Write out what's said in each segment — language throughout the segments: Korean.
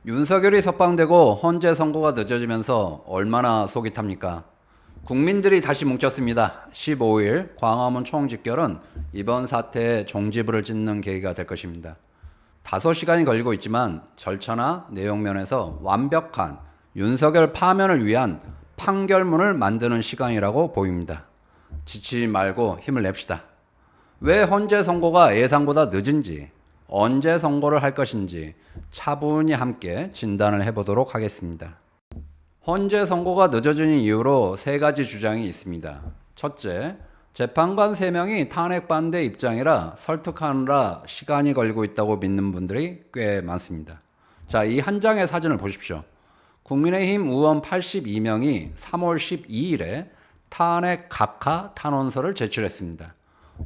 윤석열이 석방되고 헌재 선고가 늦어지면서 얼마나 속이 탑니까? 국민들이 다시 뭉쳤습니다. 15일 광화문 총집결은 이번 사태에 종지부를 찍는 계기가 될 것입니다. 다소 시간이 걸리고 있지만 절차나 내용 면에서 완벽한 윤석열 파면을 위한 판결문을 만드는 시간이라고 보입니다. 지치지 말고 힘을 냅시다. 왜 헌재 선고가 예상보다 늦은지, 언제 선고를 할 것인지 차분히 함께 진단을 해보도록 하겠습니다. 헌재 선고가 늦어지는 이유로 세 가지 주장이 있습니다. 첫째, 재판관 3명이 탄핵 반대 입장이라 설득하느라 시간이 걸리고 있다고 믿는 분들이 꽤 많습니다. 자, 이 한 장의 사진을 보십시오. 국민의힘 의원 82명이 3월 12일에 탄핵 각하 탄원서를 제출했습니다.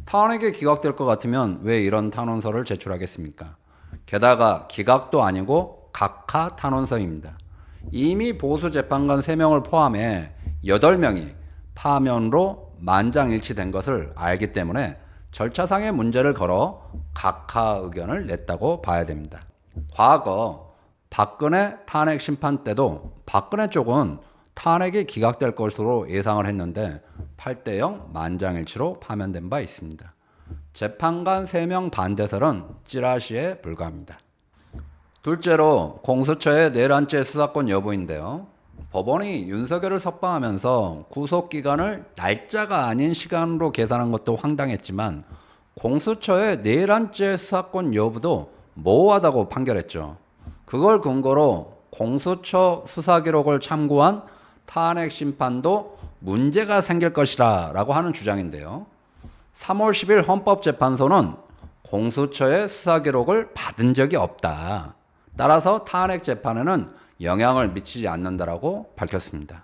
탄핵이 기각될 것 같으면 왜 이런 탄원서를 제출하겠습니까? 게다가 기각도 아니고 각하 탄원서입니다. 이미 보수 재판관 3명을 포함해 8명이 파면으로 만장일치된 것을 알기 때문에 절차상의 문제를 걸어 각하 의견을 냈다고 봐야 됩니다. 과거 박근혜 탄핵 심판 때도 박근혜 쪽은 탄핵이 기각될 것으로 예상을 했는데 8대0 만장일치로 파면된 바 있습니다. 재판관 3명 반대설은 찌라시에 불과합니다. 둘째로 공수처의 내란죄 수사권 여부인데요. 법원이 윤석열을 석방하면서 구속기간을 날짜가 아닌 시간으로 계산한 것도 황당했지만 공수처의 내란죄 수사권 여부도 모호하다고 판결했죠. 그걸 근거로 공수처 수사기록을 참고한 탄핵 심판도 문제가 생길 것이라 라고 하는 주장인데요. 3월 10일 헌법재판소는 공수처의 수사기록을 받은 적이 없다. 따라서 탄핵 재판에는 영향을 미치지 않는다라고 밝혔습니다.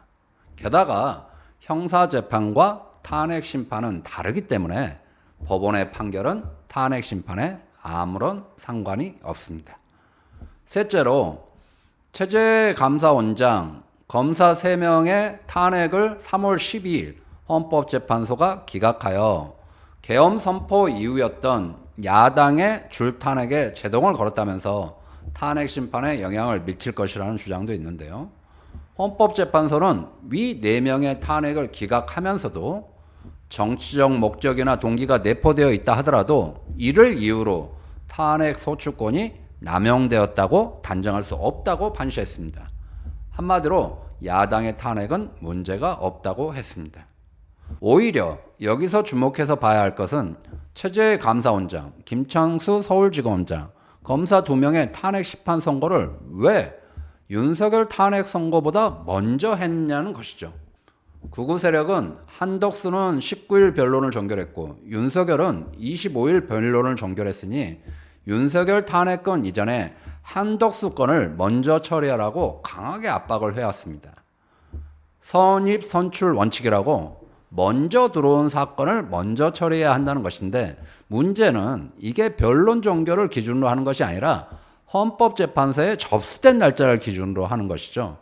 게다가 형사재판과 탄핵 심판은 다르기 때문에 법원의 판결은 탄핵 심판에 아무런 상관이 없습니다. 셋째로 체제감사원장, 검사 3명의 탄핵을 3월 12일 헌법재판소가 기각하여 계엄 선포 이후였던 야당의 줄탄핵에 제동을 걸었다면서 탄핵 심판에 영향을 미칠 것이라는 주장도 있는데요. 헌법재판소는 위 4명의 탄핵을 기각하면서도 정치적 목적이나 동기가 내포되어 있다 하더라도 이를 이유로 탄핵 소추권이 남용되었다고 단정할 수 없다고 판시했습니다. 한마디로 야당의 탄핵은 문제가 없다고 했습니다. 오히려 여기서 주목해서 봐야 할 것은 체제감사원장, 김창수 서울지검장, 검사 2명의 탄핵 심판 선고를 왜 윤석열 탄핵 선고보다 먼저 했냐는 것이죠. 극우 세력은 한덕수는 19일 변론을 종결했고 윤석열은 25일 변론을 종결했으니 윤석열 탄핵건 이전에 한덕수 건을 먼저 처리하라고 강하게 압박을 해왔습니다. 선입 선출 원칙이라고 먼저 들어온 사건을 먼저 처리해야 한다는 것인데 문제는 이게 변론 종결을 기준으로 하는 것이 아니라 헌법재판소에 접수된 날짜를 기준으로 하는 것이죠.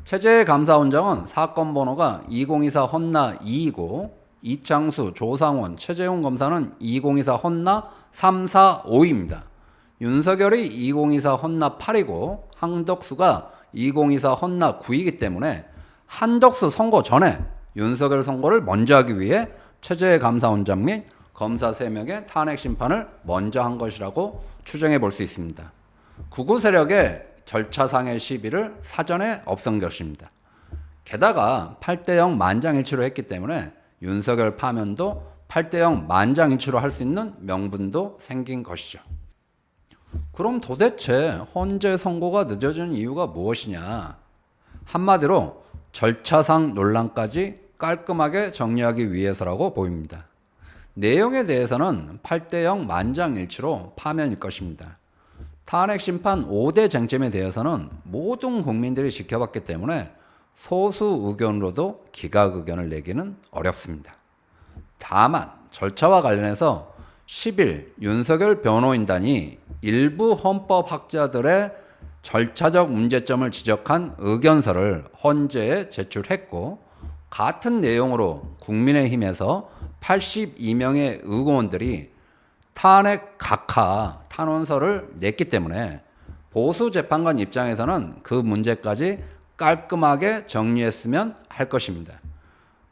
체제감사원장은 사건 번호가 2024 헌나 2이고 이창수, 조상원, 최재훈 검사는 2024 헌나 345입니다. 윤석열이 2024 헌나 8이고 한덕수가 2024 헌나 9이기 때문에 한덕수 선고 전에 윤석열 선고를 먼저 하기 위해 체제감사원장 및 검사 3명의 탄핵 심판을 먼저 한 것이라고 추정해 볼 수 있습니다. 극우 세력의 절차상의 시비를 사전에 없앤 것입니다. 게다가 8대0 만장일치로 했기 때문에 윤석열 파면도 8대0 만장일치로 할 수 있는 명분도 생긴 것이죠. 그럼 도대체 헌재 선고가 늦어지는 이유가 무엇이냐? 한마디로 절차상 논란까지 깔끔하게 정리하기 위해서라고 보입니다. 내용에 대해서는 8대0 만장일치로 파면일 것입니다. 탄핵 심판 5대 쟁점에 대해서는 모든 국민들이 지켜봤기 때문에 소수 의견으로도 기각 의견을 내기는 어렵습니다. 다만 절차와 관련해서 10일 윤석열 변호인단이 일부 헌법학자들의 절차적 문제점을 지적한 의견서를 헌재에 제출했고 같은 내용으로 국민의힘에서 82명의 의원들이 탄핵 각하 탄원서를 냈기 때문에 보수 재판관 입장에서는 그 문제까지 깔끔하게 정리했으면 할 것입니다.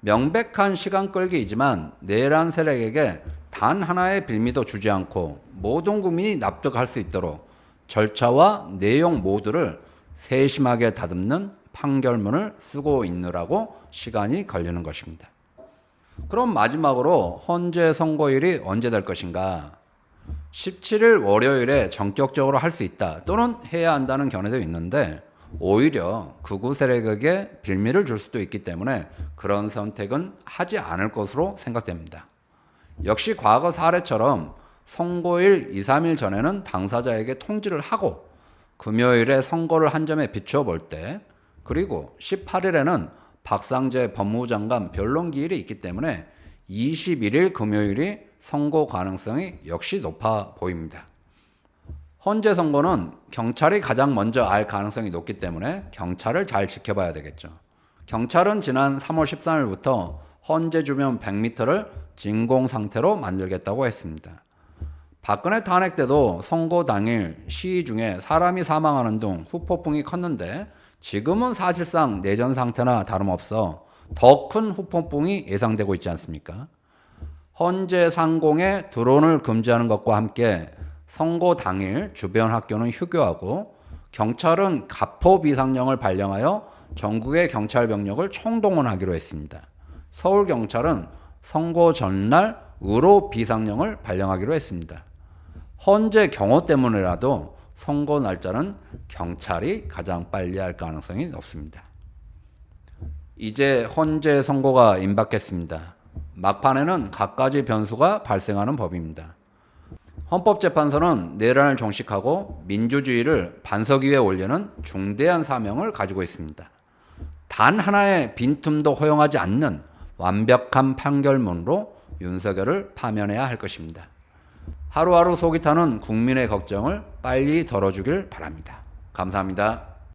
명백한 시간 끌기이지만 내란 세력에게 단 하나의 빌미도 주지 않고 모든 국민이 납득할 수 있도록 절차와 내용 모두를 세심하게 다듬는 판결문을 쓰고 있느라고 시간이 걸리는 것입니다. 그럼 마지막으로 헌재 선고일이 언제 될 것인가? 17일 월요일에 전격적으로 할 수 있다 또는 해야 한다는 견해도 있는데 오히려 극우 세력에게 빌미를 줄 수도 있기 때문에 그런 선택은 하지 않을 것으로 생각됩니다. 역시 과거 사례처럼 선고일 2, 3일 전에는 당사자에게 통지를 하고 금요일에 선고를 한 점에 비추어 볼 때 그리고 18일에는 박상재 법무부 장관 변론기일이 있기 때문에 21일 금요일이 선고 가능성이 역시 높아 보입니다. 헌재 선고는 경찰이 가장 먼저 알 가능성이 높기 때문에 경찰을 잘 지켜봐야 되겠죠. 경찰은 지난 3월 13일부터 헌재 주변 100m를 진공 상태로 만들겠다고 했습니다. 박근혜 탄핵 때도 선고 당일 시위 중에 사람이 사망하는 등 후폭풍이 컸는데 지금은 사실상 내전 상태나 다름없어 더 큰 후폭풍이 예상되고 있지 않습니까? 헌재 상공에 드론을 금지하는 것과 함께 선고 당일 주변 학교는 휴교하고 경찰은 가포 비상령을 발령하여 전국의 경찰 병력을 총동원하기로 했습니다. 서울경찰은 선고 전날 의로 비상령을 발령하기로 했습니다. 헌재 경호 때문이라도 선고 날짜는 경찰이 가장 빨리 할 가능성이 높습니다. 이제 헌재 선고가 임박했습니다. 막판에는 갖가지 변수가 발생하는 법입니다. 헌법재판소는 내란을 종식하고 민주주의를 반석 위에 올리는 중대한 사명을 가지고 있습니다. 단 하나의 빈틈도 허용하지 않는 완벽한 판결문으로 윤석열을 파면해야 할 것입니다. 하루하루 속이 타는 국민의 걱정을 빨리 덜어주길 바랍니다. 감사합니다.